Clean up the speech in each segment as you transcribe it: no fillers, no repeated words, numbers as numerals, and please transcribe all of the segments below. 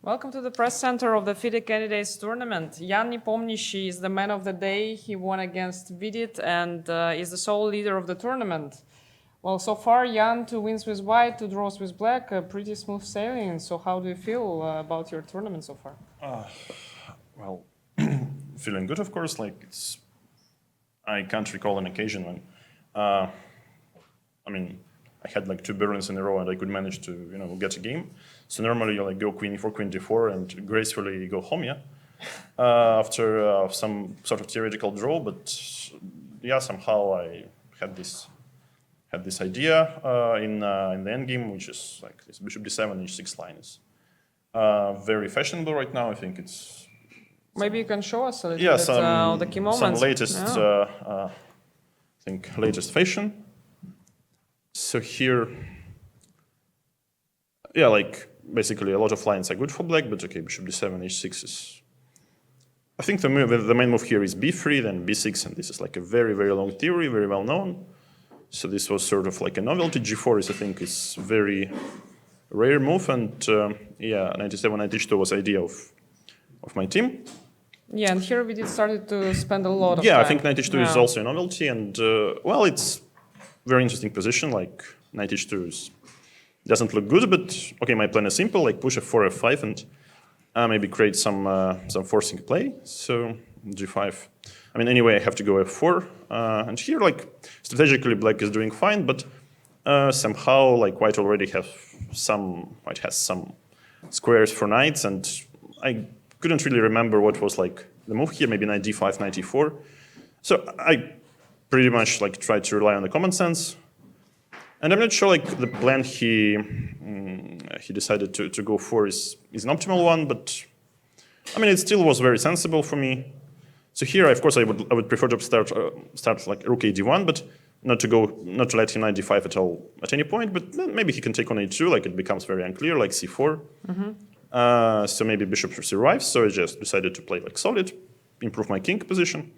Welcome to the press center of the FIDE candidates tournament. Yan Nepomniachtchi is the man of the day. He won against Vidit and is the sole leader of the tournament. Well, so far, Yan, 2 wins with white, 2 draws with black, pretty smooth sailing. So how do you feel about your tournament so far? Well, feeling good, of course. I can't recall an occasion when, I had like 2 Berlins in a row and I could manage to, get a game. So normally you go queen e4, queen d4, and gracefully go home, yeah. After some sort of theoretical draw, but yeah, somehow I had this idea in the end game, which is like this bishop d7, h6 line is very fashionable right now. I think it's maybe you can show us a little bit of the key moments. Some latest, I think, latest fashion. So here, yeah, basically a lot of lines are good for black, but okay, bishop d7, h6 is. I think the main move here is b3, then b6, and this is like a very, very long theory, very well known. So this was sort of like a novelty. g4 is, I think, is very rare move, and yeah, 97, 92 was the idea of my team. Yeah, and here we started to spend a lot of time. Yeah, I think 92 is also a novelty, and well, it's very interesting position. Like 92 doesn't look good, but okay, my plan is simple: like push f4, f5, and maybe create some forcing play. So g5. I mean, anyway, I have to go f4, and here, strategically, black is doing fine, but somehow, white already has some squares for knights, and I couldn't really remember what was the move here. Maybe knight d5, knight e4. So I pretty much tried to rely on the common sense, and I'm not sure the plan he decided to go for is an optimal one, but I mean, it still was very sensible for me. So here, of course, I would prefer to start rook a d1, but not to let him knight d5 at all at any point. But maybe he can take on a2, it becomes very unclear, like c4. Mm-hmm. So maybe bishop survives. So I just decided to play solid, improve my king position,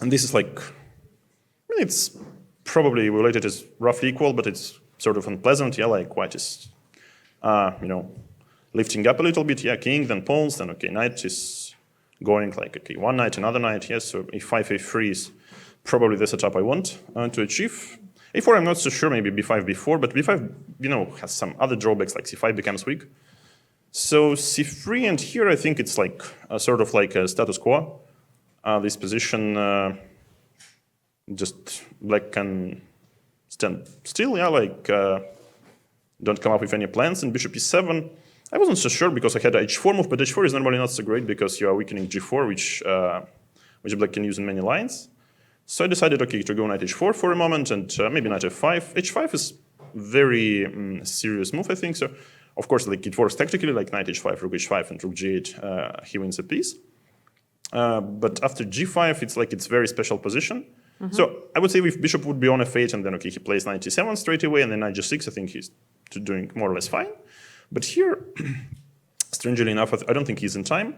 and this is it's probably related as roughly equal, but it's sort of unpleasant. Yeah, white is lifting up a little bit. Yeah, king, then pawns, then okay, knight is going okay, one knight, another knight, yes, so a5, a3 is probably the setup I want to achieve. a4, I'm not so sure, maybe b5, b4, but b5, has some other drawbacks, like c5 becomes weak. So c3, and here I think it's sort of like a status quo. This position, just black can stand still, yeah, don't come up with any plans, and bishop e7. I wasn't so sure because I had a h4 move, but h4 is normally not so great because you are weakening g4, which black can use in many lines. So I decided, okay, to go knight h4 for a moment, and maybe knight f5. h5 is very serious move, I think. So of course, it works tactically, like knight h5, rook h5, and rook g8. He wins a piece. But after g5, it's very special position. Mm-hmm. So I would say if bishop would be on f8, and then okay, he plays knight e7 straight away, and then knight g6, I think he's doing more or less fine. But here, strangely enough, I don't think he's in time.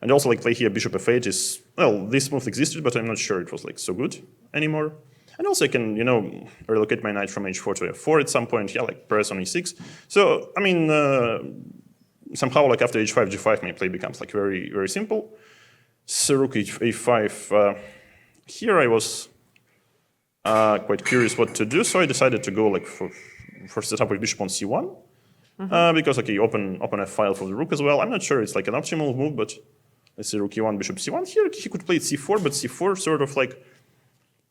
And also, play here bishop f8 is, well, this move existed, but I'm not sure it was so good anymore. And also I can, relocate my knight from h4 to f4 at some point, yeah, press on e6. So, I mean, somehow, after h5, g5, my play becomes, very, very simple. So rook a5, here I was quite curious what to do, so I decided to go, for setup with bishop on c1. Mm-hmm. Because, okay, open a file for the rook as well. I'm not sure it's an optimal move, but let's say rook e1, bishop c1. Here he could play c4, but c4 sort of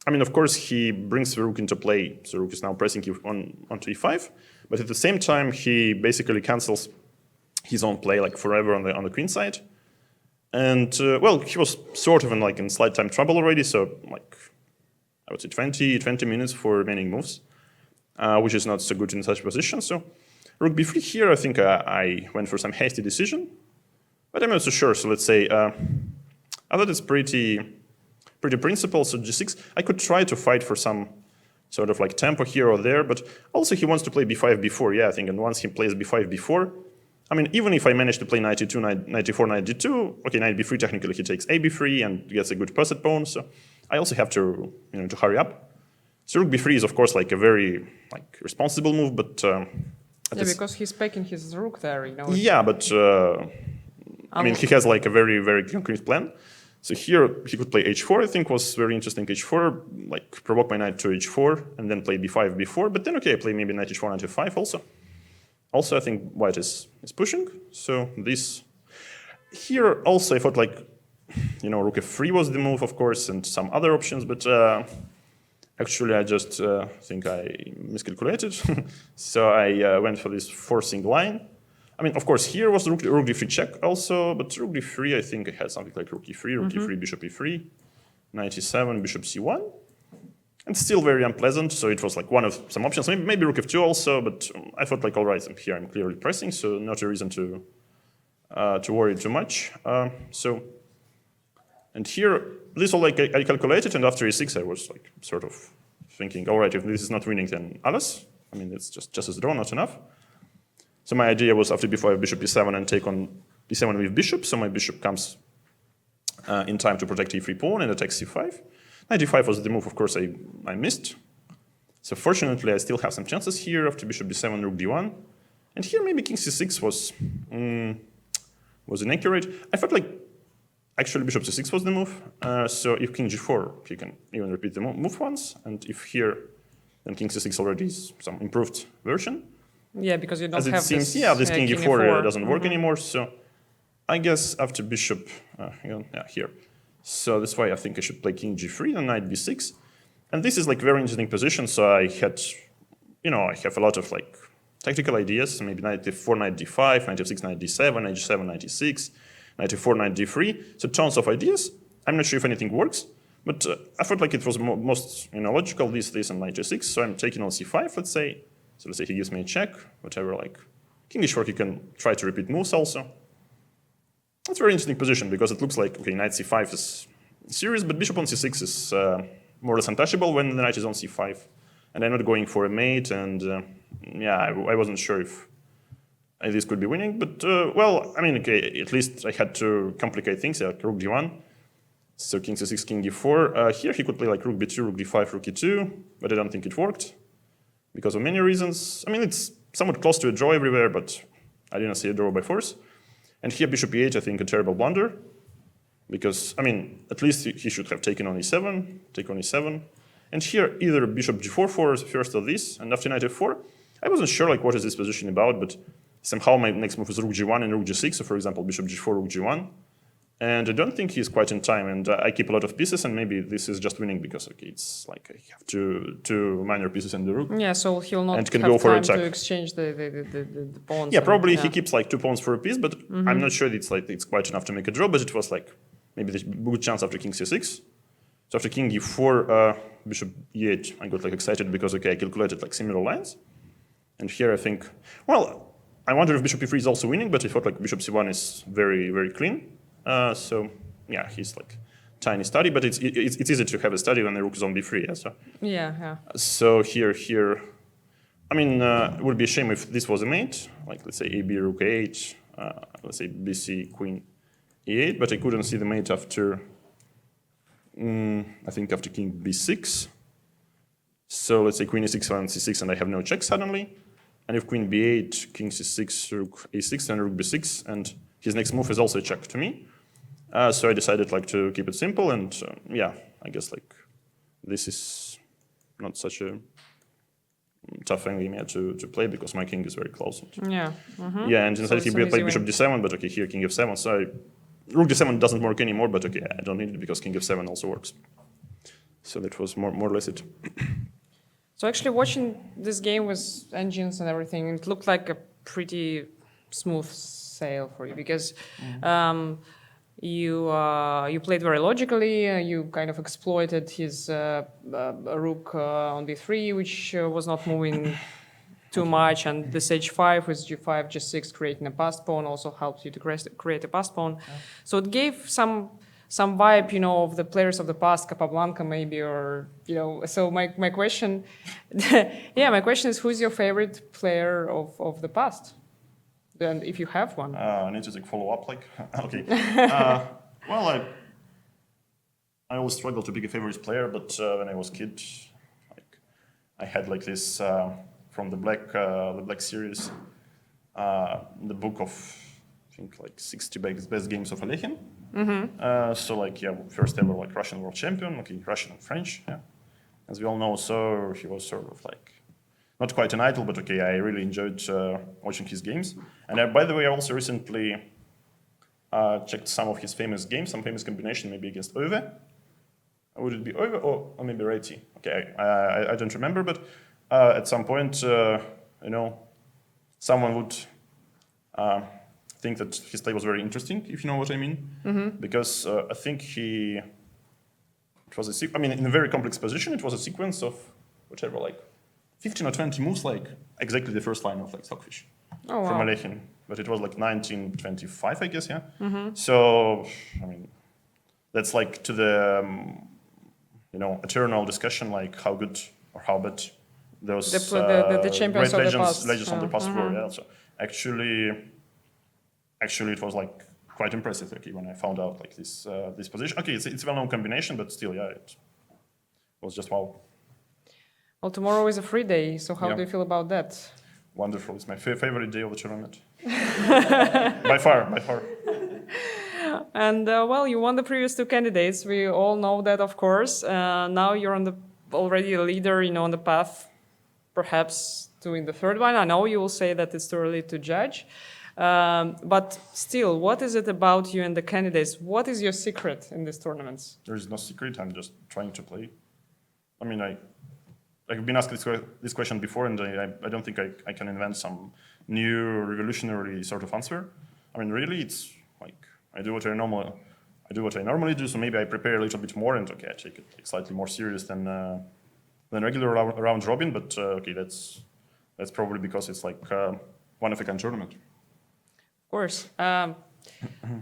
I mean, of course, he brings the rook into play. So rook is now pressing onto e5, but at the same time, he basically cancels his own play forever on the queen side. And well, he was sort of in slight time trouble already. So I would say 20 minutes for remaining moves, which is not so good in such a position. So rook b3 here, I think I went for some hasty decision, but I'm not so sure. So let's say I thought it's pretty principled. So g6, I could try to fight for some sort of tempo here or there, but also he wants to play b5, b4. Yeah, I think, and once he plays b5, b4, I mean, even if I manage to play knight e2, knight e4, knight d2, okay, knight b3, technically he takes a b3 and gets a good passed pawn. So I also have to, to hurry up. So rook b3 is of course a very responsible move, but Yeah, because he's picking his rook there, you know. Yeah, but I mean, he has like a very, very concrete plan. So here he could play h4, I think was very interesting. h4, like provoke my knight to h4, and then play b5, b4. But then, okay, I play maybe knight h4, knight f5 also. Also, I think white is pushing. So this here also I thought like, you know, rook f3 was the move, of course, and some other options. But actually, I just think I miscalculated. So I went for this forcing line. I mean, of course, here was rook d3 check also, but rook d3, I think I had something like rook e3, rook e3, bishop e3, knight e7, bishop c1. And still very unpleasant, so it was like one of some options. Maybe rook f2 also, but I thought like, all right, here I'm clearly pressing, so not a reason to worry too much. And here, this all like I calculated, and after e6 I was like sort of thinking, all right, if this is not winning, then alles. I mean, it's just as a draw, not enough. So my idea was after b5, bishop e7, and take on e7 with bishop. So my bishop comes in time to protect e3 pawn and attacks c5. Knight e5 was the move, of course, I missed. So fortunately, I still have some chances here after bishop b7, rook d1. And here maybe king c6 was inaccurate. I felt like actually bishop c6 was the move. So if king g4, he can even repeat the move once. And if here, then king c6 already is some improved version. Yeah, because you don't as it have seems, this, yeah, this king e4 doesn't work Mhm. anymore. So I guess after bishop, here. So that's why I think I should play king g3 and knight b6. And this is like very interesting position. So I had, you know, I have a lot of like tactical ideas. Maybe knight d4, knight d5, knight f6, knight d7, knight g7, knight e6, knight e4, knight d3. So tons of ideas. I'm not sure if anything works, but I felt like it was most logical, this, and knight g6. So I'm taking on c5, let's say. So let's say he gives me a check, whatever, like king e4, he can try to repeat moves also. That's a very interesting position because it looks like, okay, knight c5 is serious, but bishop on c6 is more or less untouchable when the knight is on c5. And I'm not going for a mate, and yeah, I wasn't sure if this could be winning. But, well, I mean, okay, at least I had to complicate things, like rook d1. So king c6, king d4. Here he could play like rook b2, rook d5, rook e2, but I don't think it worked because of many reasons. I mean, it's somewhat close to a draw everywhere, but I didn't see a draw by force. And here bishop e8, I think a terrible blunder, because, I mean, at least he should have taken on e7, take on e7. And here either bishop g4 first or this, and after knight f4, I wasn't sure like what is this position about, but somehow my next move is rook g1 and rook g6, so for example, bishop g4, rook g1. And I don't think he's quite in time, and I keep a lot of pieces, and maybe this is just winning because, okay, it's like I have two minor pieces in the rook. Yeah, so he'll not and can have go for time attack. to exchange the pawns. Yeah, probably and, he keeps like 2 pawns for a piece, but I'm not sure it's quite enough to make a draw, but it was like maybe the good chance after king c6. So after king e4, bishop e8, I got like excited because, okay, I calculated like similar lines. And here I think, well, I wonder if bishop e3 is also winning, but I thought like bishop c1 is very, very clean. So yeah, he's like tiny study, but it's easy to have a study when the rook is on b3. Yeah, so. Yeah. So here, I mean, it would be a shame if this was a mate, like let's say ab rook a8, let's say bc queen e8, but I couldn't see the mate after, I think after king b6. So let's say queen e6 and c6, and I have no check suddenly. And if queen b8, king c6, rook a6, and rook b6, and his next move is also a check to me. So I decided like to keep it simple, and yeah, I guess like this is not such a tough game yet to play because my king is very close. Yeah. Yeah, and instead he played bishop d7, but okay, here king f7. So rook d7 doesn't work anymore, but okay, I don't need it because king f7 also works. So that was more or less it. So actually watching this game with engines and everything, it looked like a pretty smooth sail for you because you played very logically. You kind of exploited his rook on b3, which was not moving too much, and this h5 with g5, g6 creating a passed pawn also helped you to create a passed pawn. Yeah. So it gave some vibe, of the players of the past, Capablanca maybe, or So my question, my question is, who's your favorite player of the past? And if you have one. I need to follow up, like, okay. Well, I always struggle to pick a favorite player, but when I was a kid, I had like this from the Black series, the book of, I think, like 60 best games of Alekhine. So like, yeah, first ever like Russian world champion, okay, Russian and French, yeah, as we all know. So he was sort of like, not quite an idol, but okay, I really enjoyed watching his games. And by the way, I also recently checked some of his famous games, some famous combination, maybe against Ove. Would it be Ove or maybe Reti? Okay, I don't remember, but at some point, you know, someone would think that his play was very interesting, if you know what I mean. Because I think it was I mean, in a very complex position, it was a sequence of whatever, like 15 or 20 moves, like exactly the first line of like Stockfish from Alekhine. But it was like 1925, I guess, yeah. So, I mean, that's like to the, you know, eternal discussion, like how good or how bad those the champions great of the past. legends of the past were. Yeah. So actually, it was like quite impressive. Okay, when I found out like this position. Okay, it's a well-known combination, but still, yeah, it was just wow. Well, tomorrow is a free day, so how do you feel about that? Wonderful. It's my favorite day of the tournament. by far. And well, you won the previous two candidates. We all know that, of course. Now you're already a leader, you know, on the path, perhaps doing the third one. I know you will say that it's too early to judge. But still, what is it about you and the candidates? What is your secret in these tournaments? There is no secret. I'm just trying to play. I mean, I've been asked this question before, and I don't think I can invent some new revolutionary sort of answer. I mean, really, it's like I do what I normally do. So maybe I prepare a little bit more, and okay, I take it like slightly more serious than regular round robin. But okay, that's probably because it's like one of a kind tournament. Of course. Do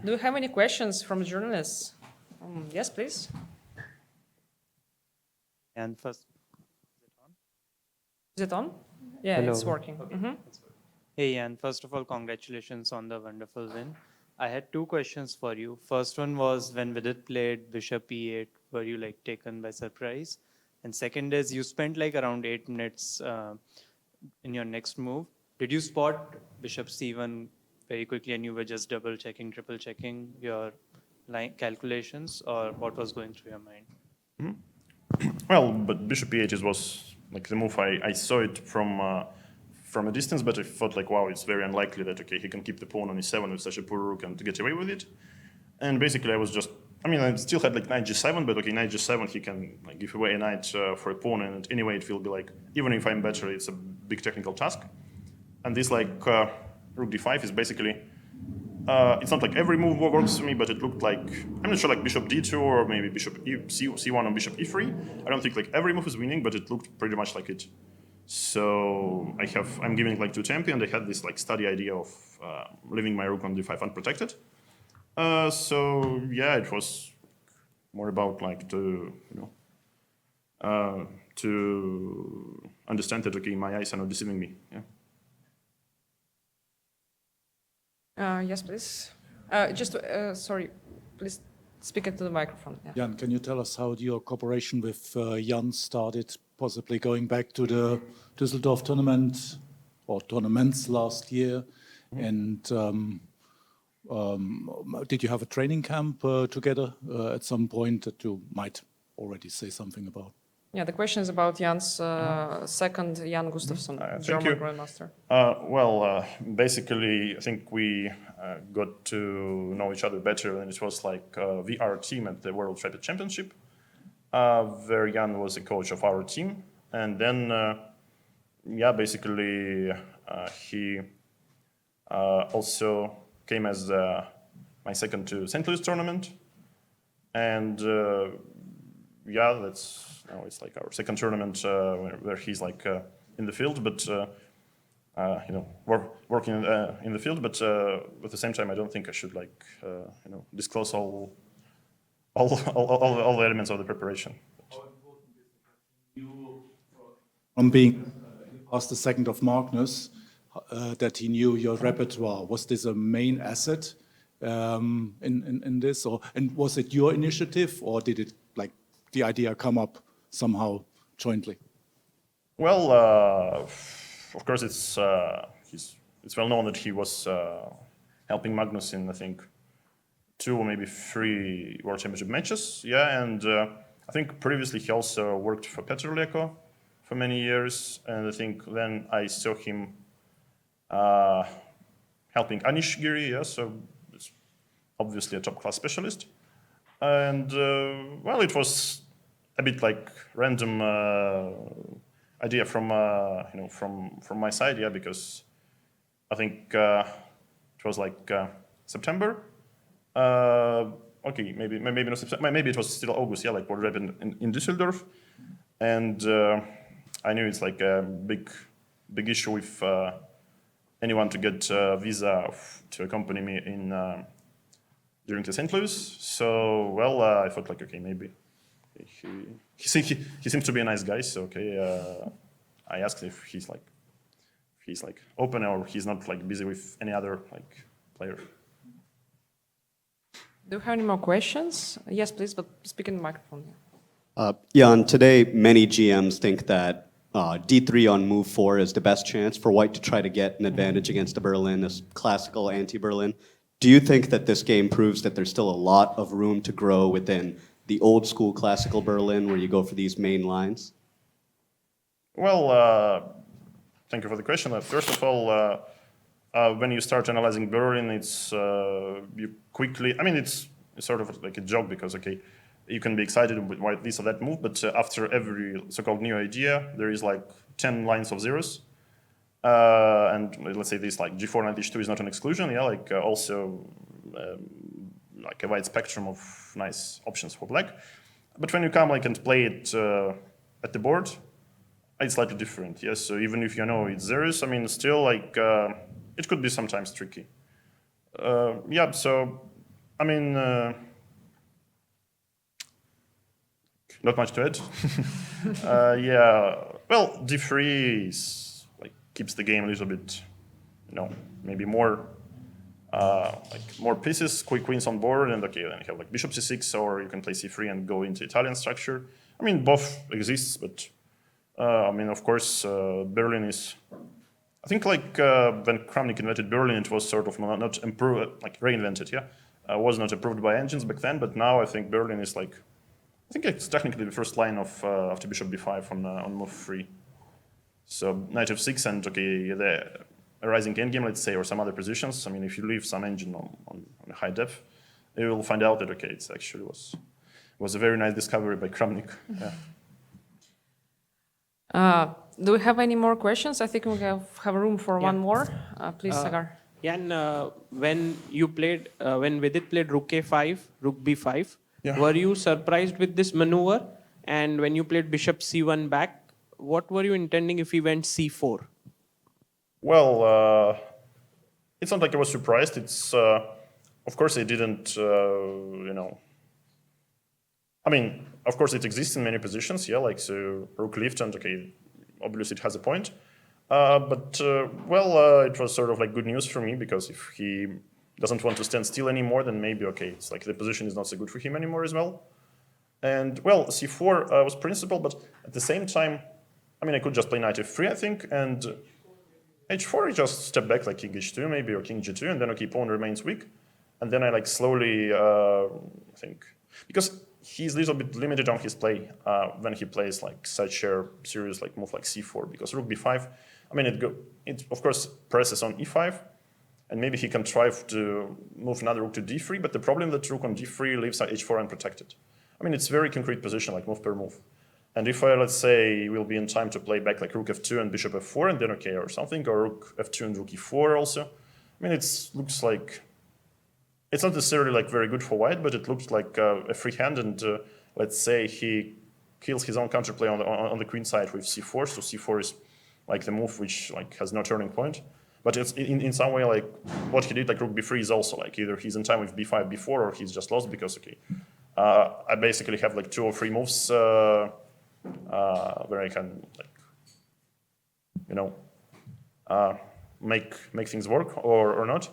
you have any questions from journalists? Yes, please. And first, Is it on? Yeah, Hello. it's working. Okay. Hey, and first of all, congratulations on the wonderful win. I had two questions for you. First one was when Vidit played Bishop E8, were you like taken by surprise? And second is you spent like around 8 minutes in your next move. Did you spot Bishop C1 very quickly and you were just double checking, triple checking your line calculations, or what was going through your mind? Well, but Bishop E8 was like the move. I saw it from a distance, but I thought like, wow, it's very unlikely that okay he can keep the pawn on E7 with such a poor rook and to get away with it. And basically, I still had like knight G7, but okay, knight G7 he can like give away a knight for a pawn, and anyway it will be like even if I'm better, it's a big technical task. And this like rook D5 is basically. It's not like every move works for me, but it looked like, I'm not sure, like Bishop D2 or maybe Bishop C1 or Bishop E3. I don't think like every move is winning, but it looked pretty much like it. So I'm giving like 2 tempi, and I had this like study idea of leaving my rook on D5 unprotected. So yeah, it was more about like to understand that okay, my eyes are not deceiving me. Yeah. Yes, please. Sorry, please speak into the microphone. Yeah. Jan, can you tell us how your cooperation with Jan started, possibly going back to the Düsseldorf tournament or tournaments last year? And did you have a training camp together at some point that you might already say something about? Yeah, the question is about Jan's second Yan Guston, German grandmaster. Basically, I think we got to know each other better, and it was like VR team at the World Rapid Championship, where Yan was a coach of our team, and then basically he also came as my second to St. Louis tournament, and it's like our second tournament where he's like in the field, but working in the field. But at the same time, I don't think I should like disclose all the elements of the preparation. From being past the second of Magnus, that he knew your repertoire. Was this a main asset in this, and was it your initiative, or did it like the idea come up somehow jointly? Well, of course, it's well known that he was helping Magnus in, I think, 2 or maybe 3 World Championship matches. Yeah, and I think previously he also worked for Petr Leko for many years, and I think then I saw him helping Anish Giri. Yeah, so it's obviously a top-class specialist. And well, it was a bit like random idea from from my side, yeah, because I think it was like September. Okay, maybe not September. Maybe it was still August. Yeah, like what happened in Düsseldorf, and I knew it's like a big issue with anyone to get a visa to accompany me in during the St. Louis. So well, I thought like okay, maybe he seems to be a nice guy. So okay, I asked if he's like open or he's not like busy with any other like player. Do you have any more questions? Yes, please, but speak in the microphone. Jan, today many GMs think that D3 on move 4 is the best chance for White to try to get an advantage against the Berlin, this classical anti-Berlin. Do you think that this game proves that there's still a lot of room to grow within the old school classical Berlin where you go for these main lines? Well, thank you for the question. First of all, when you start analyzing Berlin, it's you quickly. I mean, it's sort of like a joke because okay, you can be excited with this or that move, but after every so-called new idea, there is like 10 lines of zeros, and let's say this like G4 and H2 is not an exclusion. Yeah, like also like a wide spectrum of nice options for black. But when you come like and play it at the board, it's slightly different. Yes, so even if you know it's zeros, I mean, still like. It could be sometimes tricky. Yeah, so, I mean, not much to add. Yeah, well, D3 is, like, keeps the game a little bit, maybe more, like, more pieces, quick queens on board, and okay, then you have, like, bishop C6, or you can play C3 and go into Italian structure. I mean, both exists, but, I mean, of course, Berlin is... I think like when Kramnik invented Berlin, it was sort of not improved, like reinvented, yeah. Was not approved by engines back then, but now I think Berlin is like, I think it's technically the first line of after bishop b5 on move 3. So knight f6 and okay, the rising endgame, let's say, or some other positions. I mean, if you leave some engine on a high depth, you will find out that okay, it's actually was a very nice discovery by Kramnik. Yeah. Do we have any more questions? I think we have room for one more. Please, Sagar. Jan, when you played, when Vidit played Rook A5, Rook B5, were you surprised with this maneuver? And when you played Bishop C1 back, what were you intending if he went C4? Well, it's not like I was surprised. It's, of course, I didn't, I mean, of course, it exists in many positions, yeah, like so Rook lift and okay, obviously it has a point. But it was sort of like good news for me because if he doesn't want to stand still anymore, then maybe, okay, it's like the position is not so good for him anymore as well. And well, C4 was principal, but at the same time, I mean, I could just play knight F3, I think, and H4, I just step back like king H2 maybe, or king G2, and then, okay, pawn remains weak. And then I like slowly, I think, because he's a little bit limited on his play when he plays like such a serious like move like C4, because Rook B5, I mean, it of course presses on E5, and maybe he can try to move another rook to D3, but the problem that Rook on D3 leaves H4 unprotected. I mean, it's very concrete position, like move per move. And if I, let's say, will be in time to play back like Rook F2 and Bishop F4, and then okay, or something, or Rook F2 and Rook E4 also, I mean, it looks like, it's not necessarily like very good for white, but it looks like a free hand, and let's say he kills his own counterplay on the queen side with C4, so C4 is like the move which like has no turning point. But it's in some way like what he did like Rook B3 is also like either he's in time with B5, B4, or he's just lost because okay, I basically have like 2 or 3 moves where I can like make things work or not.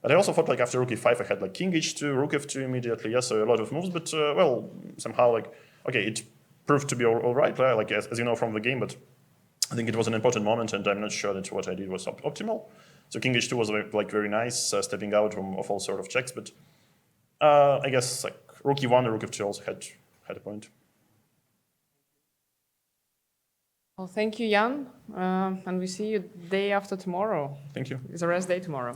But I also thought like after Rook E5 I had like King H2, Rook F2 immediately, yes, so a lot of moves, but well, somehow like, okay, it proved to be all right, like as you know from the game, but I think it was an important moment, and I'm not sure that what I did was optimal. So king h2 was like very nice, stepping out of all sort of checks, but I guess like rook e1 or rook f2 also had a point. Well, thank you, Jan, and we see you day after tomorrow. Thank you. It's a rest day tomorrow.